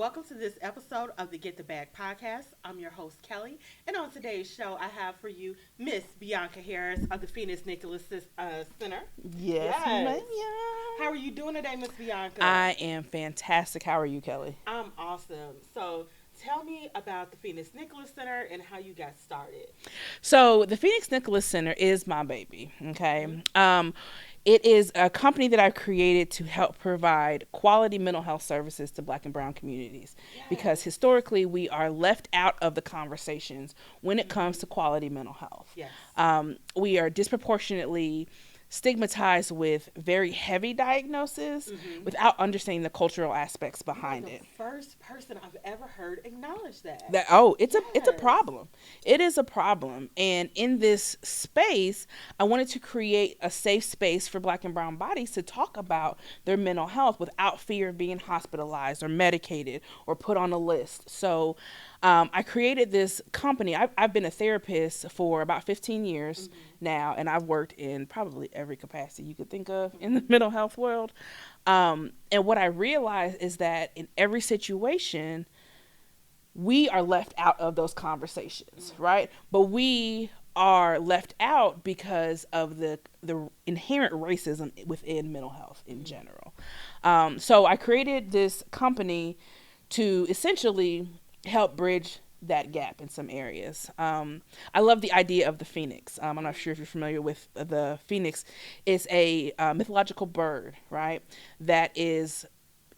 Welcome to this episode of the Get the Bag podcast. I'm your host, Kelly, and on today's show, I have for you Miss Bianca Harris of the Phoenix Nicholas Center. Yes, ma'am. Yes. How are you doing today, Miss Bianca? I am fantastic. How are you, Kelly? I'm awesome. So, tell me about the Phoenix Nicholas Center and how you got started. So, the Phoenix Nicholas Center is my baby. Okay. Mm-hmm. It is a company that I've created to help provide quality mental health services to Black and Brown communities because Yes. historically we are left out of the conversations when it comes Mm-hmm. to quality mental health. Yes. We are disproportionately stigmatized with very heavy diagnosis Mm-hmm. without understanding the cultural aspects You are behind the it. first person I've ever heard acknowledge that. It's a Yes. problem. It is a problem. And in this space, I wanted to create a safe space for Black and brown bodies to talk about their mental health without fear of being hospitalized or medicated or put on a list. So I created this company. I've been a therapist for about 15 years Mm-hmm. now, and I've worked in probably every capacity you could think of in the mental health world. And what I realized is that in every situation, we are left out of those conversations, Mm-hmm. right? But we are left out because of the inherent racism within mental health in Mm-hmm. general. So I created this company to essentially help bridge that gap in some areas. I love the idea of the phoenix. I'm not sure if you're familiar with the phoenix. It's a mythological bird, right? That is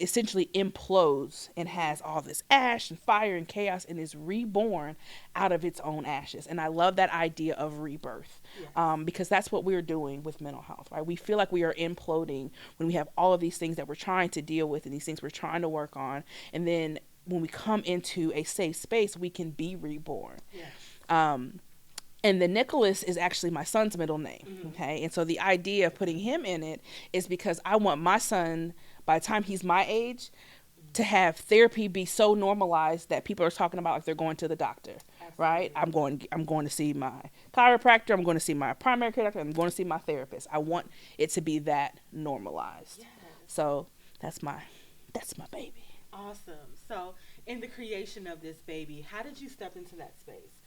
essentially implodes and has all this ash and fire and chaos and is reborn out of its own ashes. And I love that idea of rebirth Yes. because that's what we're doing with mental health, right? We feel like we are imploding when we have all of these things that we're trying to deal with and these things we're trying to work on. And then when we come into a safe space, we can be reborn. Yes. Um, and the Nicholas is actually my son's middle name. Mm-hmm. Okay. And so the idea of putting him in it is because I want my son, by the time he's my age, to have therapy be so normalized that people are talking about like they're going to the doctor, right? Absolutely. I'm going to see my chiropractor, I'm going to see my primary care doctor, I'm going to see my therapist. I want it to be that normalized. Yes. So that's my baby. Awesome. So, in the creation of this baby, how did you step into that space?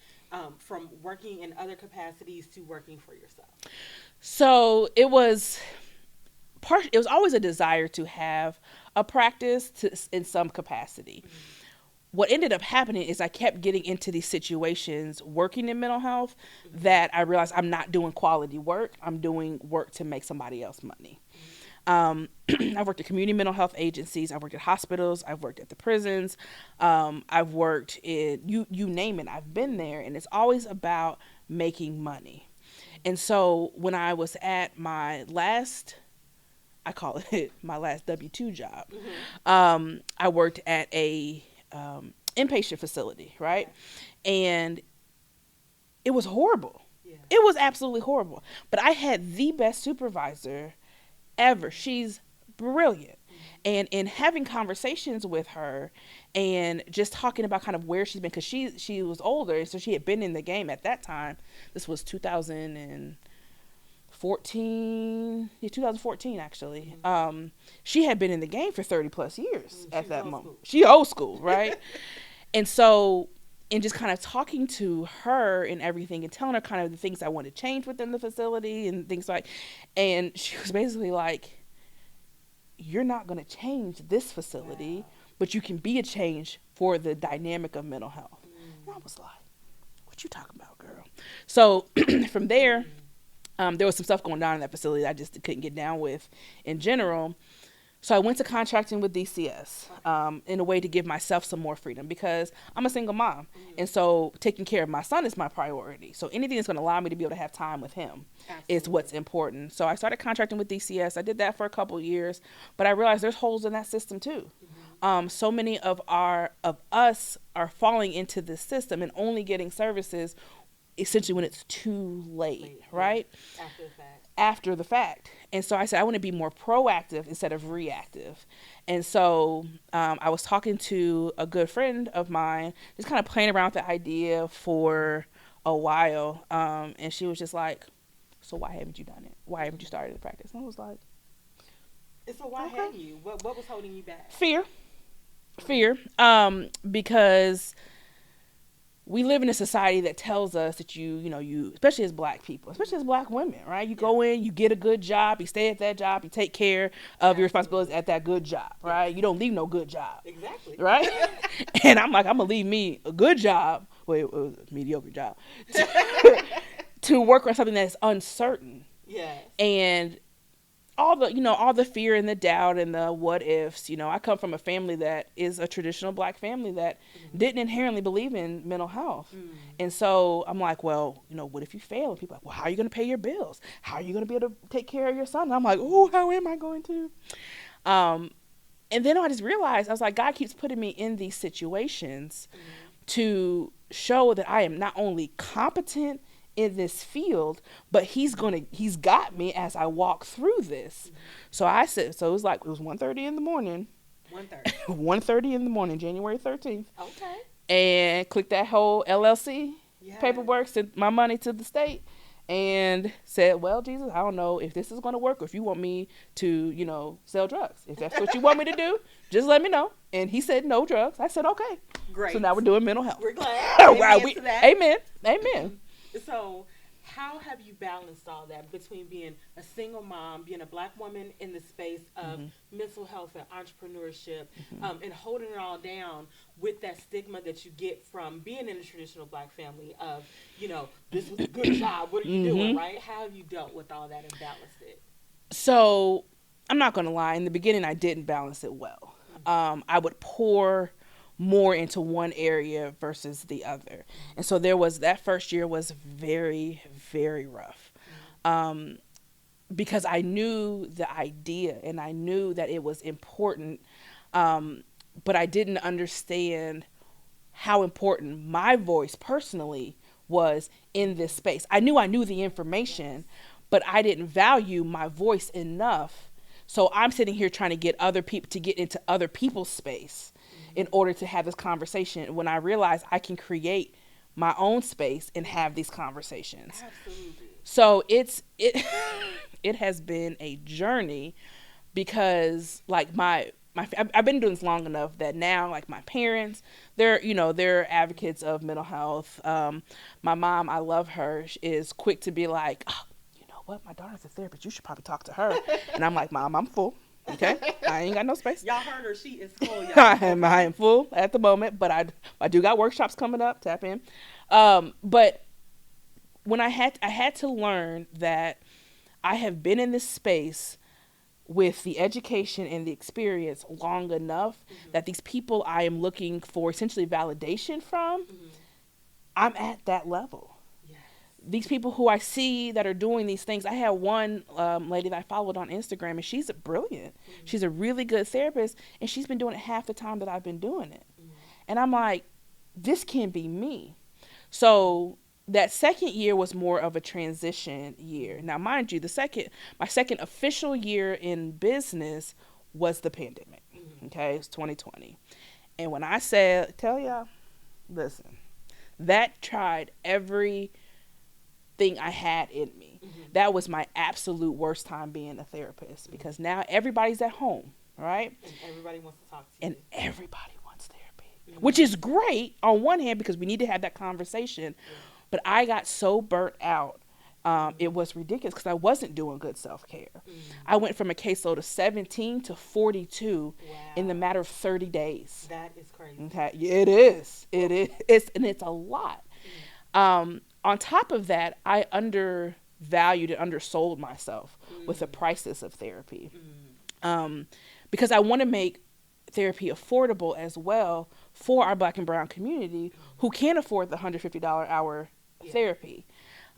From working in other capacities to working for yourself. So it was always a desire to have a practice in some capacity. Mm-hmm. What ended up happening is I kept getting into these situations working in mental health Mm-hmm. that I realized I'm not doing quality work. I'm doing work to make somebody else money. Mm-hmm. I've worked at community mental health agencies. I've worked at hospitals. I've worked at the prisons. I've worked in you name it. I've been there, and it's always about making money. And so when I was at my last, I call it my last W-2 job, Mm-hmm. I worked at a inpatient facility, right? Okay. And it was horrible. Yeah. It was absolutely horrible. But I had the best supervisor ever. She's brilliant. Mm-hmm. And in having conversations with her and just talking about kind of where she's been, because she was older, so she had been in the game at that time. This was 2014, yeah, 2014 actually. Mm-hmm. She had been in the game for 30 plus years Mm, at she was that old moment. school. She old school, right? And so, in just kind of talking to her and everything and telling her kind of the things I want to change within the facility and things like, and she was basically like, you're not going to change this facility, Wow. but you can be a change for the dynamic of mental health. And I Mm. was like, what you talking about, girl? So from there, Mm. there was some stuff going on in that facility that I just couldn't get down with in general. So I went to contracting with DCS Okay. in a way to give myself some more freedom because I'm a single mom. Mm. And so taking care of my son is my priority. So anything that's going to allow me to be able to have time with him is what's Absolutely. important. So I started contracting with DCS. I did that for a couple of years, but I realized there's holes in that system too. Mm-hmm. So many of us are falling into this system and only getting services essentially when it's too late, Late. Yeah. right? After the fact. After the fact. And so I said, I want to be more proactive instead of reactive. And so I was talking to a good friend of mine, just kind of playing around with the idea for a while. And she was just like, so why haven't you done it? Why haven't you started the practice? And I was like, And so why okay. hadn't you? What was holding you back? Fear. Fear. Because we live in a society that tells us that you, especially as black people, especially as black women, right? You go in, you get a good job, you stay at that job, you take care of your responsibilities at that good job, right? You don't leave no good job. Exactly. Right? And I'm like, I'm going to leave me a good job, well, it was a mediocre job, to work on something that's uncertain. Yes. And all the fear and the doubt and the what ifs. I come from a family that is a traditional black family that didn't inherently believe in mental health. And so I'm like, well, what if you fail? And people are like, well, how are you going to pay your bills? How are you going to be able to take care of your son? And I'm like, oh, how am I going to? And then I just realized, I was like, God keeps putting me in these situations to show that I am not only competent in this field, but he's got me as I walk through this. So I said, so it was 1:30 in the morning. 1:30. 1:30 in the morning, January 13th. Okay. And clicked that whole LLC paperwork, sent my money to the state, and said, well, Jesus, I don't know if this is going to work or if you want me to, sell drugs. If that's what you want me to do, just let me know. And he said, no drugs. I said, okay. Great. So now we're doing mental health. We're glad. Amen to that. Amen. So how have you balanced all that between being a single mom, being a black woman in the space of mental health and entrepreneurship, and holding it all down with that stigma that you get from being in a traditional black family of, this was a good job, what are you doing, right? How have you dealt with all that and balanced it? So I'm not going to lie. In the beginning, I didn't balance it well. I would pour more into one area versus the other. And so that first year was very, very rough. Because I knew the idea and I knew that it was important, but I didn't understand how important my voice personally was in this space. I knew the information, but I didn't value my voice enough. So I'm sitting here trying to get other people to get into other people's space in order to have this conversation, when I realize I can create my own space and have these conversations. Absolutely. So it has been a journey, because like I've been doing this long enough that now, like, my parents, they're advocates of mental health. My mom, I love her, is quick to be like, oh, you know what, my daughter's a therapist, you should probably talk to her. And I'm like, Mom, I'm full. Okay, I ain't got no space. Y'all heard her. She is full, y'all. I am full at the moment, but I do got workshops coming up. Tap in. But when I had to learn that I have been in this space with the education and the experience long enough that these people I am looking for essentially validation from, I'm at that level. These people who I see that are doing these things. I had one lady that I followed on Instagram, and she's brilliant. She's a really good therapist, and she's been doing it half the time that I've been doing it. And I'm like, this can be me. So that second year was more of a transition year. Now, mind you, my second official year in business was the pandemic. Okay, it was 2020. And when I tell y'all, listen, that tried every thing I had in me. That was my absolute worst time being a therapist, because now everybody's at home, right? And everybody wants to talk to you. And everybody wants therapy, which is great on one hand, because we need to have that conversation. But I got so burnt out. It was ridiculous, because I wasn't doing good self-care. I went from a caseload of 17 to 42 in the matter of 30 days. That is crazy. Okay, it is. And it's a lot. On top of that, I undervalued and undersold myself with the prices of therapy, because I want to make therapy affordable as well for our Black and brown community who can't afford the $150 hour therapy.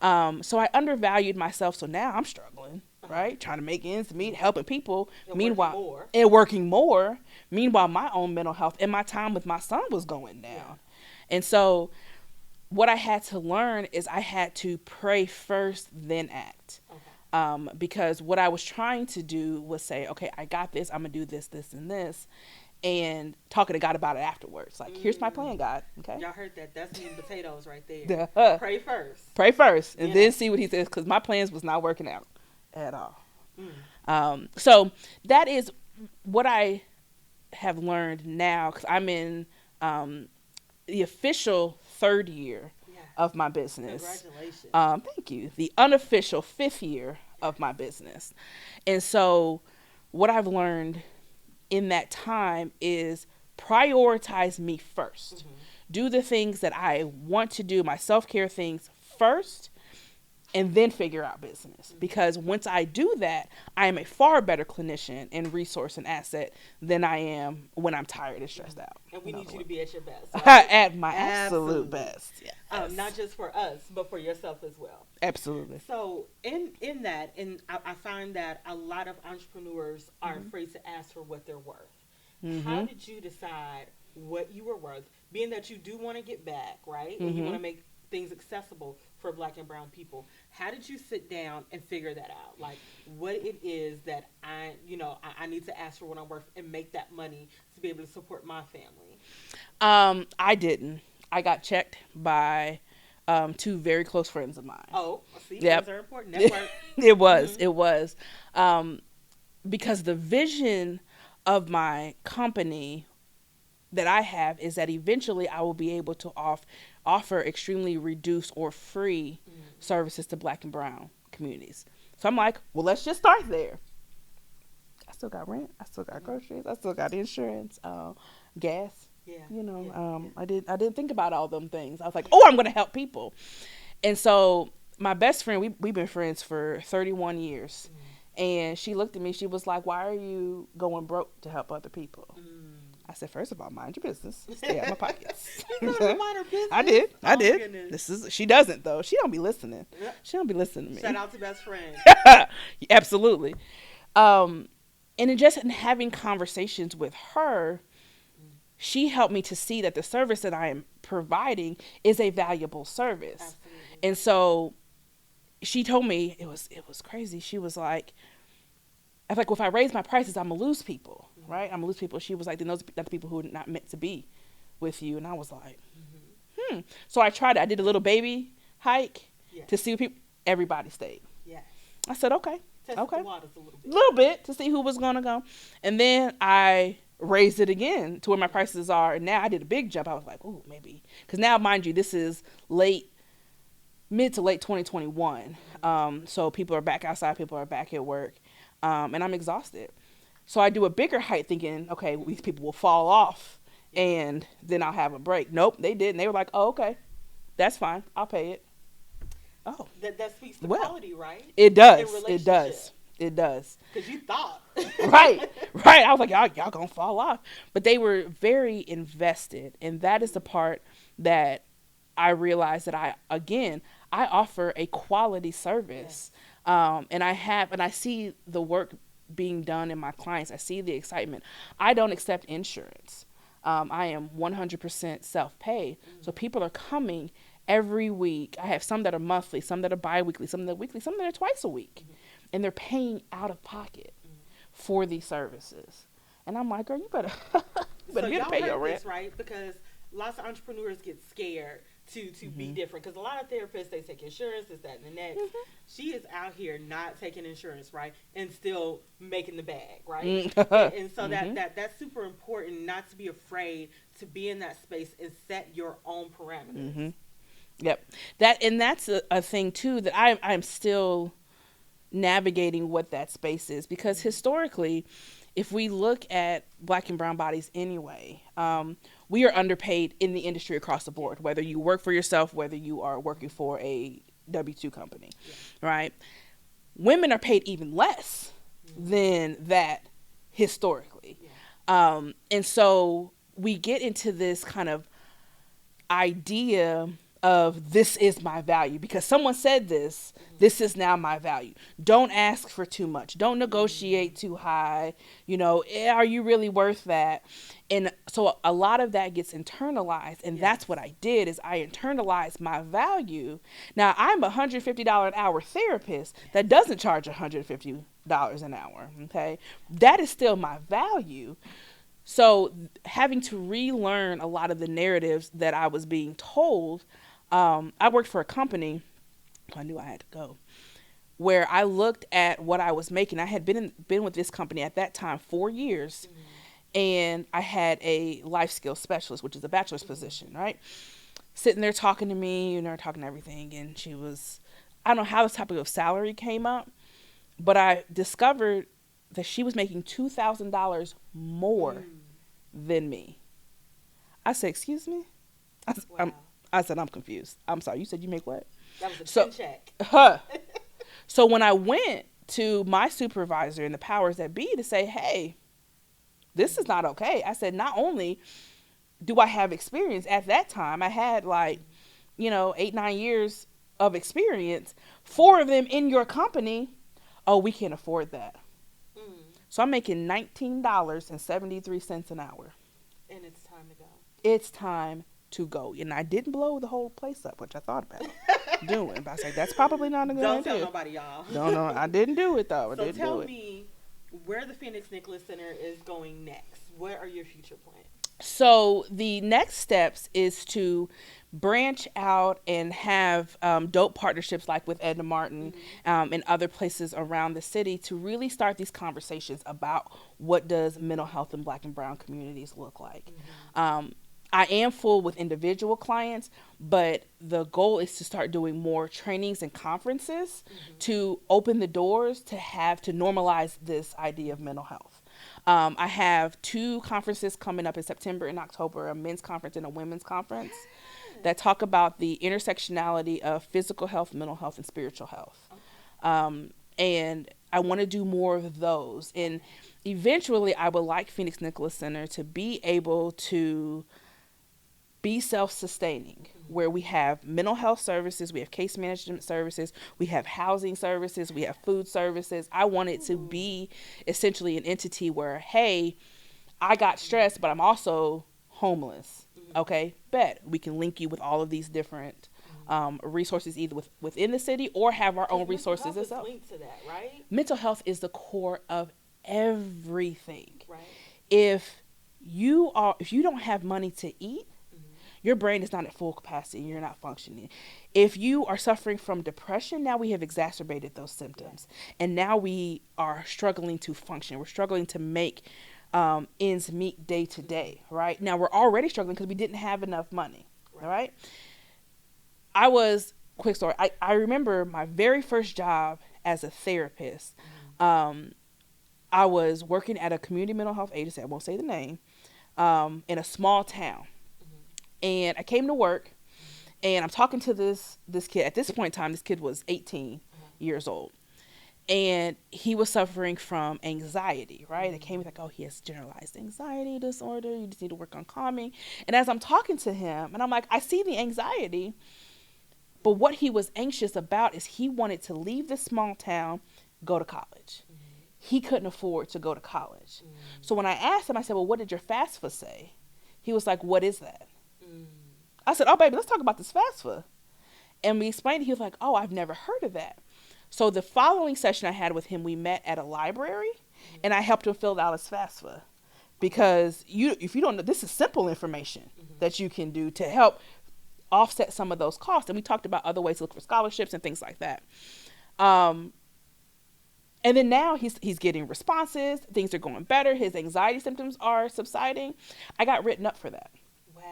So I undervalued myself. So now I'm struggling, right? Trying to make ends meet, helping people. Working more. Meanwhile, my own mental health and my time with my son was going down. And so what I had to learn is I had to pray first, then act. Because what I was trying to do was say, okay, I got this. I'm going to do this, this, and this. And talking to God about it afterwards. Like, here's my plan, God. Okay. Y'all heard that. That's meat and potatoes right there. Pray first. Pray first. And then see what he says. Because my plans was not working out at all. So that is what I have learned now, because I'm in the official third year of my business. Congratulations. Thank you. The unofficial fifth year of my business. And so what I've learned in that time is prioritize me first. Mm-hmm. Do the things that I want to do, my self-care things first, and then figure out business. Because once I do that, I am a far better clinician and resource and asset than I am when I'm tired and stressed out. And we need you to be at your best. Right? At my absolute best. Yes. Not just for us, but for yourself as well. Absolutely. So in that, and I find that a lot of entrepreneurs are afraid to ask for what they're worth. Mm-hmm. How did you decide what you were worth? Being that you do want to get back, right? And you want to make things accessible for Black and brown people. How did you sit down and figure that out? Like what it is that I need to ask for what I'm worth and make that money to be able to support my family? I didn't. I got checked by two very close friends of mine. Oh, see, those are important. Network. It was. Mm-hmm. It was. Because the vision of my company that I have is that eventually I will be able to offer extremely reduced or free services to Black and brown communities. So I'm like, well, let's just start there. I still got rent. I still got groceries. I still got insurance, gas. Yeah. I didn't think about all them things. I was like, oh, I'm going to help people. And so my best friend, we've been friends for 31 years. And she looked at me. She was like, why are you going broke to help other people? I said, first of all, mind your business. Stay out of my pockets. Mind her business. I did. She doesn't, though. She don't be listening. Yep. She don't be listening to me. Shout out to best friend. Absolutely. And in just in having conversations with her, she helped me to see that the service that I am providing is a valuable service. Absolutely. And so she told me, it was crazy. She was like, I was like, well, if I raise my prices, I'm going to lose people, right? I'm going to lose people. She was like, then those are the people who are not meant to be with you. And I was like, So I tried it. I did a little baby hike to see what people, everybody stayed. Yes. I said, okay. Test the waters a little bit to see who was going to go. And then I raised it again to where my prices are. And now I did a big jump. I was like, oh, maybe. Because now, mind you, this is mid to late 2021. So people are back outside. People are back at work. And I'm exhausted. So I do a bigger hike thinking, okay, these people will fall off and then I'll have a break. Nope, they didn't. They were like, oh, okay, that's fine. I'll pay it. Oh. That speaks to quality, right? It does. It does. It does. Because you thought. Right. I was like, y'all going to fall off. But they were very invested. And that is the part that I realized that I offer a quality service. Yes. And I see the work being done in my clients. I see the excitement. I don't accept insurance. I am 100% self-pay. So people are coming every week. I have some that are monthly, some that are bi-weekly, some that are weekly, some that are twice a week. And they're paying out of pocket for these services. And I'm like, girl, you better pay your rent. This, right? Because lots of entrepreneurs get scared to be different, because a lot of therapists, they take insurance, this, that, and the next. She is out here not taking insurance, right, and still making the bag, right? and so that's super important, not to be afraid to be in that space and set your own parameters. Yep. That's a thing too that I'm still navigating what that space is, because historically, if we look at Black and brown bodies anyway, we are underpaid in the industry across the board, whether you work for yourself, whether you are working for a W-2 company, right? Women are paid even less than that historically. And so we get into this kind of idea of this is my value because someone said this is now my value. Don't ask for too much. Don't negotiate too high. Are you really worth that? And so a lot of that gets internalized, and that's what I did is I internalized my value. Now I'm a $150 an hour therapist that doesn't charge $150 an hour. Okay. That is still my value. So having to relearn a lot of the narratives that I was being told, I worked for a company, I knew I had to go, where I looked at what I was making. I had been with this company at that time 4 years, and I had a life skills specialist, which is a bachelor's position, right? Sitting there talking to me, talking everything, and she was, I don't know how this topic of salary came up, but I discovered that she was making $2,000 more than me. I said, "Excuse me?" Wow. I said, "I'm confused. I'm sorry. You said you make what?" That was a So, 10 check. So when I went to my supervisor and the powers that be to say, "Hey, this is not okay," I said, "Not only do I have experience at that time, I had 8-9 years of experience, 4 of them in your company. Oh, we can't afford that." So I'm making $19.73 an hour. And it's time to go. It's time to go. And I didn't blow the whole place up, which I thought about doing. But I was like, that's probably not a good idea. Don't tell nobody, y'all. No, I didn't do it, though. So tell me where the Phoenix Nicholas Center is going next. What are your future plans? So the next steps is to branch out and have dope partnerships like with Edna Martin and other places around the city to really start these conversations about what does mental health in Black and brown communities look like. I am full with individual clients, but the goal is to start doing more trainings and conferences to open the doors to normalize this idea of mental health. I have 2 conferences coming up in September and October, a men's conference and a women's conference that talk about the intersectionality of physical health, mental health, and spiritual health. And I want to do more of those. And eventually I would like Phoenix Nicholas Center to be able to be self-sustaining, where we have mental health services, we have case management services, we have housing services, we have food services. I want it to be essentially an entity where, hey, I got stressed, but I'm also homeless. Okay, bet we can link you with all of these different resources, either within the city or have our own resources as well. Linked to that, right? Mental health is the core of everything. Right. If you don't have money to eat, your brain is not at full capacity and you're not functioning. If you are suffering from depression, now we have exacerbated those symptoms. And now we are struggling to function. We're struggling to make ends meet day to day, right? Now we're already struggling because we didn't have enough money, all right? Quick story, I remember my very first job as a therapist. I was working at a community mental health agency, I won't say the name, in a small town. And I came to work, and I'm talking to this kid. At this point in time, this kid was 18 years old. And he was suffering from anxiety, right? They came like, oh, he has generalized anxiety disorder. You just need to work on calming. And as I'm talking to him, and I'm like, I see the anxiety, but what he was anxious about is he wanted to leave this small town, go to college. He couldn't afford to go to college. So when I asked him, I said, well, what did your FAFSA say? He was like, what is that? I said, oh, baby, let's talk about this FAFSA. And we explained, he was like, oh, I've never heard of that. So the following session I had with him, we met at a library, and I helped him fill out his FAFSA. Because if you don't know, this is simple information that you can do to help offset some of those costs. And we talked about other ways to look for scholarships and things like that. And then now he's getting responses. Things are going better. His anxiety symptoms are subsiding. I got written up for that. Wow.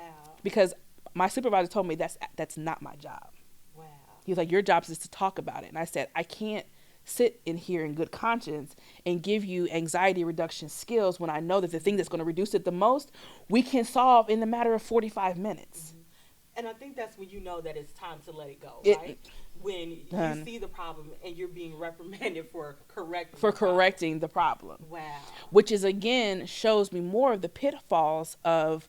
Because my supervisor told me that's not my job. Wow. He was like, your job is to talk about it. And I said, I can't sit in here in good conscience and give you anxiety reduction skills when I know that the thing that's going to reduce it the most, we can solve in the matter of 45 minutes. And I think that's when you know that it's time to let it go, right? When you see the problem and you're being reprimanded for correcting the problem. Wow. Which is, again, shows me more of the pitfalls of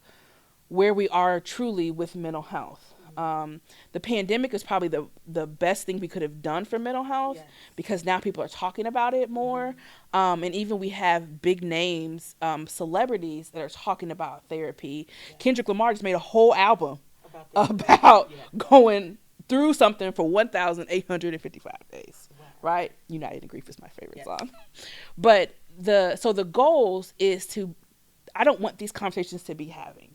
where we are truly with mental health. The pandemic is probably the best thing we could have done for mental health, because now people are talking about it more. And even we have big names, celebrities that are talking about therapy. Kendrick Lamar just made a whole album about going through something for 1,855 days. Wow. Right? United in Grief is my favorite song. But the goals is to, I don't want these conversations to be having,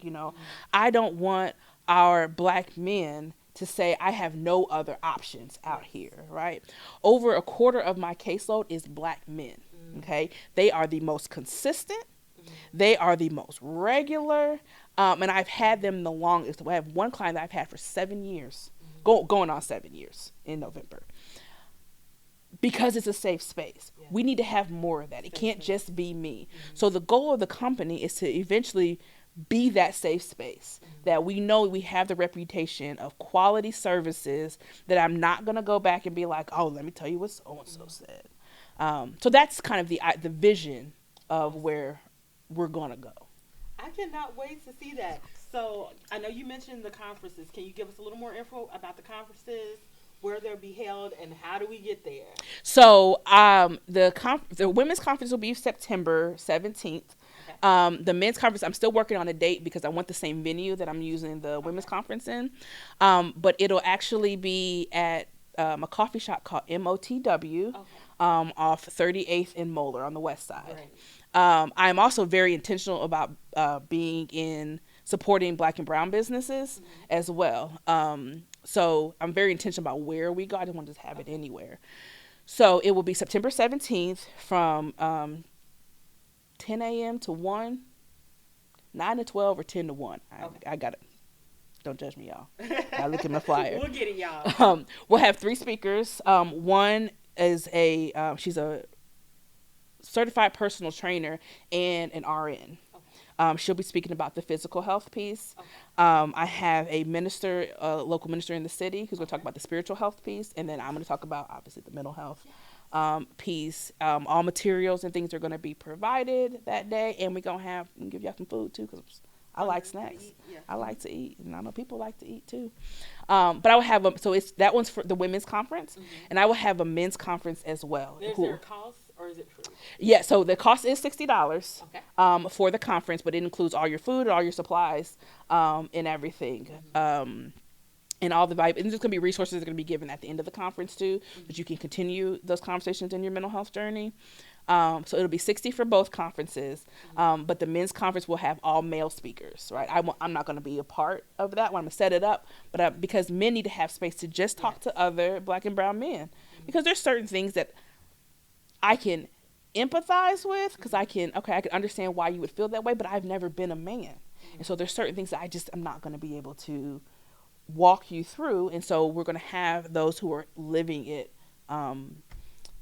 I don't want our Black men to say, I have no other options out here, right? Over a quarter of my caseload is Black men, okay? They are the most consistent, They are the most regular, and I've had them the longest. I have one client that I've had for 7 years, going on 7 years in November, because it's a safe space. Yeah. We need to have more of that. It can't just be me. So the goal of the company is to eventually be that safe space, that we know we have the reputation of quality services, that I'm not going to go back and be like, oh, let me tell you what so-and-so said. So that's kind of the vision of where we're going to go. I cannot wait to see that. So I know you mentioned the conferences. Can you give us a little more info about the conferences, where they'll be held, and how do we get there? So the women's conference will be September 17th. Okay. The men's conference, I'm still working on a date because I want the same venue that I'm using the women's conference in. But it'll actually be at a coffee shop called MOTW off 38th and Moeller on the west side. Right. I'm also very intentional about being in supporting Black and brown businesses as well. So I'm very intentional about where we go. I don't want to just have it anywhere. So it will be September 17th from 10 a.m. to 1, 9 to 12, or 10 to 1. I got it. Don't judge me, y'all. I look at my flyer. We'll get it, y'all. We'll have 3 speakers. One is she's a certified personal trainer and an RN. She'll be speaking about the physical health piece. I have a minister, a local minister in the city, who's going to talk about the spiritual health piece, and then I'm going to talk about, obviously, the mental health piece. All materials and things are going to be provided that day, and we're going to give y'all some food, too, because I like snacks. Yeah. I like to eat, and I know people like to eat, too. But I will have that one's for the women's conference, and I will have a men's conference as well. Is there a cost? Or is it free? Yeah, so the cost is $60 for the conference, but it includes all your food, all your supplies, and everything. And all the vibe. And there's going to be resources that are going to be given at the end of the conference, too, that you can continue those conversations in your mental health journey. So it'll be $60 for both conferences, but the men's conference will have all male speakers, right? I'm not going to be a part of that one. I'm going to set it up, but because men need to have space to just talk to other Black and brown men, because there's certain things that I can empathize with, because I can understand why you would feel that way, but I've never been a man. And so there's certain things that I'm not going to be able to walk you through. And so we're going to have those who are living it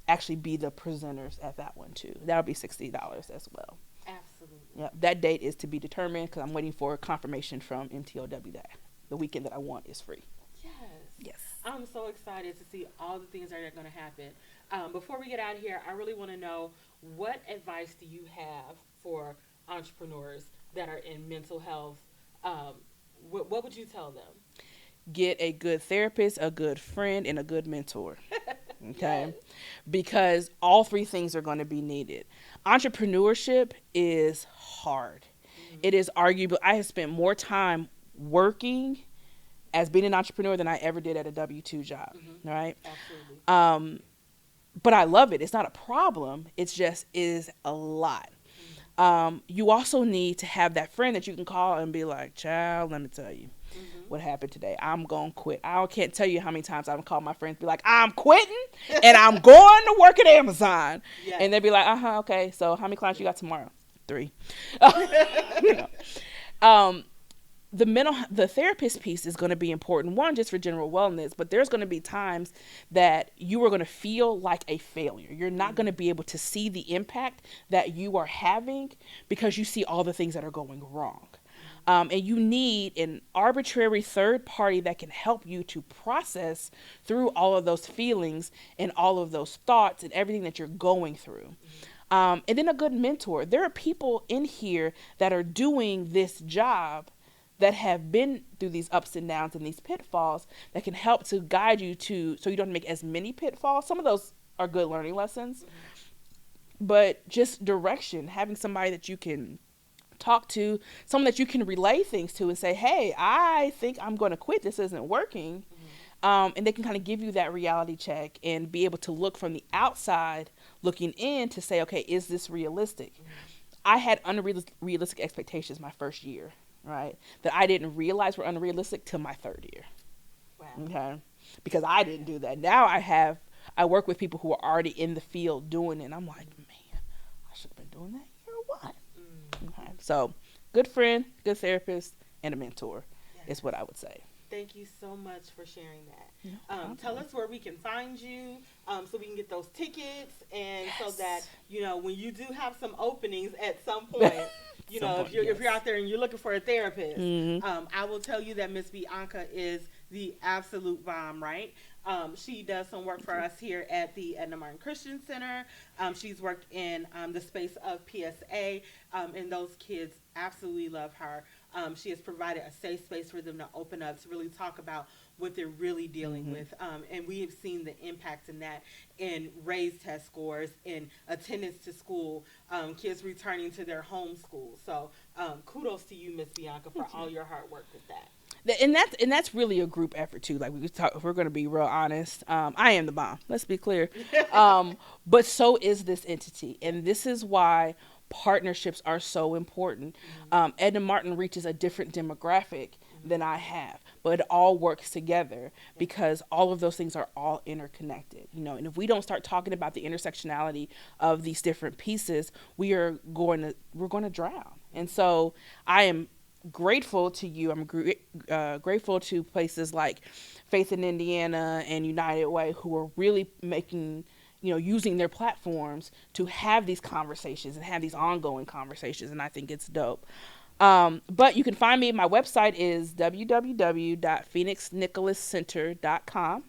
actually be the presenters at that one too. That'll be $60 as well. Absolutely. Yeah, that date is to be determined, because I'm waiting for confirmation from MTOW that the weekend that I want is free. Yes. I'm so excited to see all the things that are going to happen. Before we get out of here, I really want to know, what advice do you have for entrepreneurs that are in mental health? What would you tell them? Get a good therapist, a good friend, and a good mentor. Okay? Yes. Because all 3 things are going to be needed. Entrepreneurship is hard. It is arguable. I have spent more time working as being an entrepreneur than I ever did at a W-2 job. Right? Absolutely. But I love it. It's not a problem. It's just is a lot. You also need to have that friend that you can call and be like, child, let me tell you what happened today. I'm going to quit. I can't tell you how many times I've called my friends, be like, I'm quitting and I'm going to work at Amazon. Yes. And they'd be like, okay. So how many clients you got tomorrow? 3. The therapist piece is going to be important, one, just for general wellness, but there's going to be times that you are going to feel like a failure. You're not going to be able to see the impact that you are having because you see all the things that are going wrong. And you need an arbitrary third party that can help you to process through all of those feelings and all of those thoughts and everything that you're going through. And then a good mentor. There are people in here that are doing this job that have been through these ups and downs and these pitfalls that can help to guide you so you don't make as many pitfalls. Some of those are good learning lessons, but just direction, having somebody that you can talk to, someone that you can relay things to and say, hey, I think I'm going to quit. This isn't working. And they can kind of give you that reality check and be able to look from the outside looking in to say, okay, is this realistic? I had unrealistic expectations my first year. Right, that I didn't realize were unrealistic till my 3rd year. Wow. Okay, because I didn't do that. Now I work with people who are already in the field doing it. And I'm like, man, I should have been doing that year one. So, good friend, good therapist, and a mentor Yes. is what I would say. Thank you so much for sharing that. No Tell problem. us where we can find you, so we can get those tickets, and so that Yes. when you do have some openings at some point, Some if point, you're yes. out there and you're looking for a therapist, Mm-hmm. I will tell you that Miss Bianca is the absolute bomb, right? She does some work for us here at the Edna Martin Christian Center. She's worked in the space of PSA, and those kids absolutely love her. She has provided a safe space for them to open up to really talk about what they're really dealing Mm-hmm. with. And we have seen the impact in that in raised test scores, in attendance to school, kids returning to their home school. So kudos to you, Miss Bianca, for Thank you. all your hard work with that. And that's really a group effort too. Like we talk, if we're going to be real honest, I am the bomb. Let's be clear. But so is this entity, and this is why partnerships are so important. Edna Martin reaches a different demographic than I have, but it all works together because all of those things are all interconnected. And if we don't start talking about the intersectionality of these different pieces, we're going to drown. And so I am grateful to you. I'm grateful to places like Faith in Indiana and United Way, who are really making, using their platforms to have these conversations and have these ongoing conversations. And I think it's dope. But you can find me. My website is www.phoenixnicholascenter.com.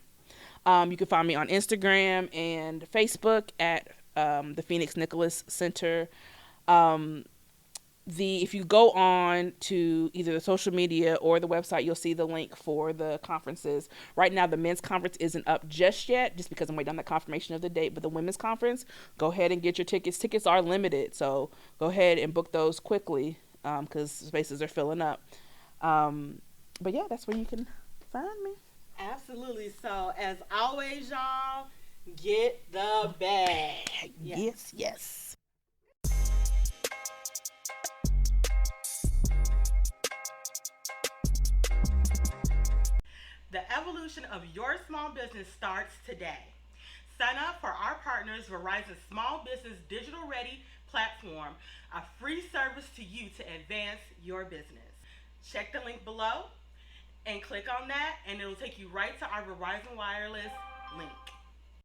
You can find me on Instagram and Facebook at the Phoenix Nicholas Center. Um, if you go on to either the social media or the website, you'll see the link for the conferences. Right now, the men's conference isn't up just yet, just because I'm waiting on the confirmation of the date. But the women's conference, go ahead and get your tickets. Tickets are limited, so go ahead and book those quickly because spaces are filling up. But yeah, that's where you can find me. Absolutely. So as always, y'all, get the bag. Yes, yes. The evolution of your small business starts today. Sign up for our partners Verizon Small Business Digital Ready platform, a free service to you to advance your business. Check the link below and click on that, and it'll take you right to our Verizon Wireless link.